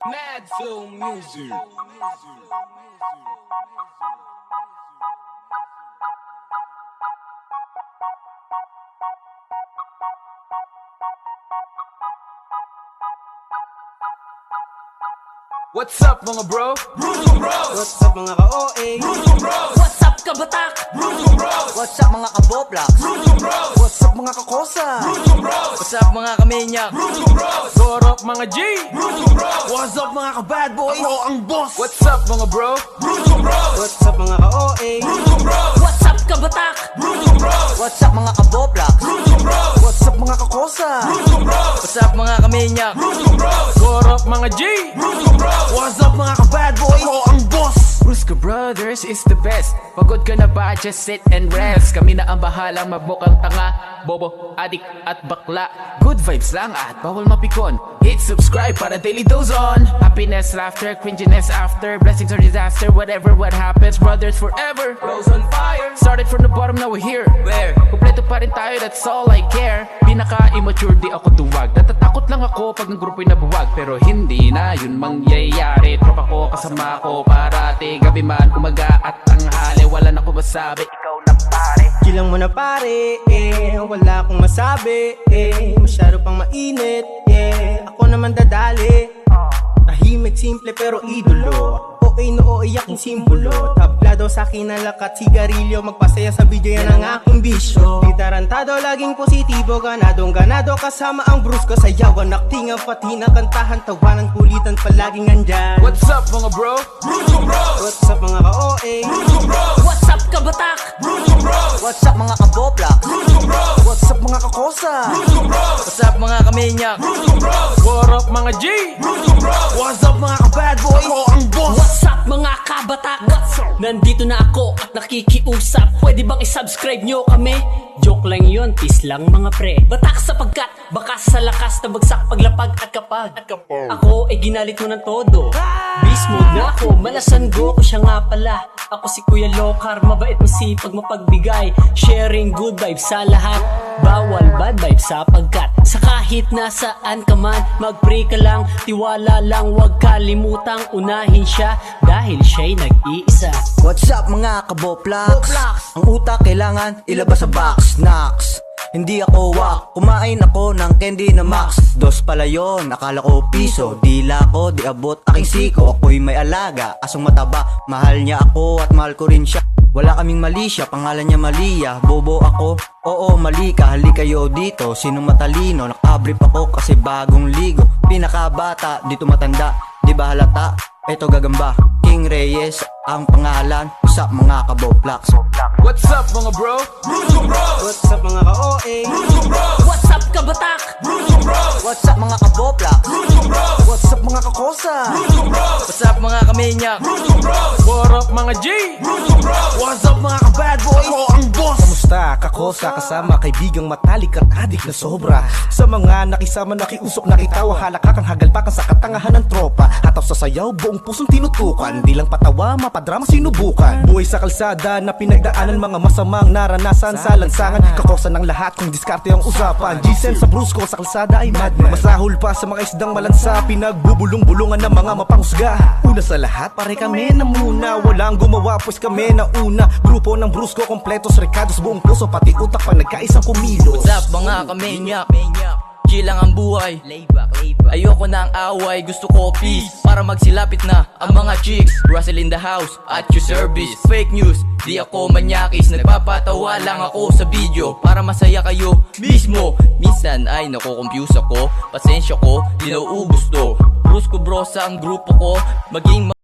Mad Flow Music. What's up mga bro? Bruce Bros! What's up mga ka-OA? Bruce Bros! What's up kabatak? Bruce Bros! What's up mga kaboblox? Bruce Bros! What's up mga kakosa? Bruce Bros! What's up mga kaminyak? Bruce Bros! Gorok mga G! Bruce Bros! What's up mga ka-bad boys? Ako ang boss! What's up mga bro? Bruce Bros! What's up mga ka-OA? Bruce Bros! What's up kabatak? Bruce Bros! What's up mga kaboblox? Bruce Bros! What's up mga kakosa? Bruce Bros! What's up mga kaminyak? Bruce Bros! Gorok mga G! Bruce Bros! What's up mga ka-bad boys? Ako ang boss! Brusco Brothers is the best. Pagod ka na ba? Just sit and rest. Kami na ang bahalang magbukang tanga, bobo, adik at bakla. Good vibes lang at bawal mapikon. Hit subscribe para daily dose on. Happiness, laughter, cringiness after. Blessings or disaster, whatever what happens. Brothers forever, Rose on fire. started from the bottom, now we're here. Where? Kompleto pa rin tayo, that's all I care. Pinaka-immature, di ako duwag. Natatakot lang ako pag ng grupo'y nabuwag. Pero hindi na yun mangyayari. Tropa ko, kasama ko, parati. Gabi man, umaga at tanghali. Wala na ko masabi, ikaw na pare. Kilang mo na pare, wala akong masabi, masyado pang mainit, ako naman dadali. Tahimik, simple pero idolo. OA no OA aking simbolo. Tablado sa akin na lakat, sigarilyo. Magpasaya sa video, yan ang aking bisyo. Di tarantado, laging positibo. Ganadong ganado, kasama ang Brusco. Sayawan, aktingan, pati na kantahan. Tawanan, kulitan, palaging andyan. What's up mga bro? Bruce Bros! What's up mga ka-OA? Bruce Bros! What's up kabatak? Bruce Bros! What's up mga kaboblox? Bruce Bros! What's up mga kakosa? Bruce Bros! What's up mga kaminyak? Bruce Bros! Gorok mga G! Bruce Bros! What's up mga ka-bad boys? Ako ang boss! What's up mga kabatak? Nandito na ako at nakikiusap. Pwede bang isubscribe nyo kami? Joke lang yun, peace lang mga pre. Batak sapagkat bakas sa lakas na bagsak paglapag at kapag ako ay ginalit mo ng todo. Beast mode na ako, malasan go ko siya nga pala. Ako si Kuya Lokar, mabait masipag mapagbigay. Sharing good vibes sa lahat, bawal bad vibes sapagkat sa kahit nasaan ka man, mag-pray ka lang, tiwala lang, wag kalimutang unahin siya dahil siya'y nag-iisa. What's up mga kaboplox? Ang utak kailangan ilabas sa box. Knocks, hindi ako wak. Kumain ako ng candy na max. Dos pala yun, akala ko piso. Dila ko, di abot aking siko. Ako'y may alaga, asong mataba. Mahal niya ako at mahal ko rin siya. Wala kaming mali siya, pangalan niya Malia. Bobo ako, oo mali ka, hali kayo dito. Sino matalino, nakabrief ako kasi bagong ligo. Pinakabata, dito matanda, di ba halata? Eto gagamba, King Reyes ang pangalan. What's up mga kaboplox? What's up mga bro? Bruce Bros! What's up mga ka-OA? Bruce Bros! What's up kabatak? Bruce Bros! What's up mga kaboblox? Bruce Bros! What's up mga kakosa? Bruce Bros! What's up mga kaminyak? Bruce Bros! Gorok mga G! Bruce Bros! What's up mga ka-bad boys? Ako ang boss! Kamusta, kakosa, kasama, kaibigang matalik at adik na sobra. Sa mga nakisama, nakiusok, nakitawa, halakakang hagalpakan sa katangahan ng tropa. Hataw sa sayaw, buong pusong tinutukan. Di lang patawa, mapadrama, sinubukan. Buhay sa kalsada na pinagdaanan, mga masamang naranasan sa lansangan. Kakosa ng lahat kung diskarte ang usapan. G-Sen sa Brusco, sa kalsada ay madman. Masahol pa sa mga isdang malansa, pinagbubulong-bulungan ng mga mapanghusga. Una sa lahat, pare kami na muna. Walang gumawa, pues kami na una. Grupo ng Brusco, kompletos, recados, buong puso, pati utak pa nagkaisang kumilos. What's up mga kaminyak? Chill lang ang buhay, ayoko na ang away, gusto ko peace. Para magsilapit na ang mga chicks. Russell in the house, at your service. Fake news, di ako manyakis. Nagpapatawa lang ako sa video para masaya kayo mismo. Minsan ay nakukompuse ako, pasensya ko, di nauubos to. Brusco Bros ang grupo ko, maging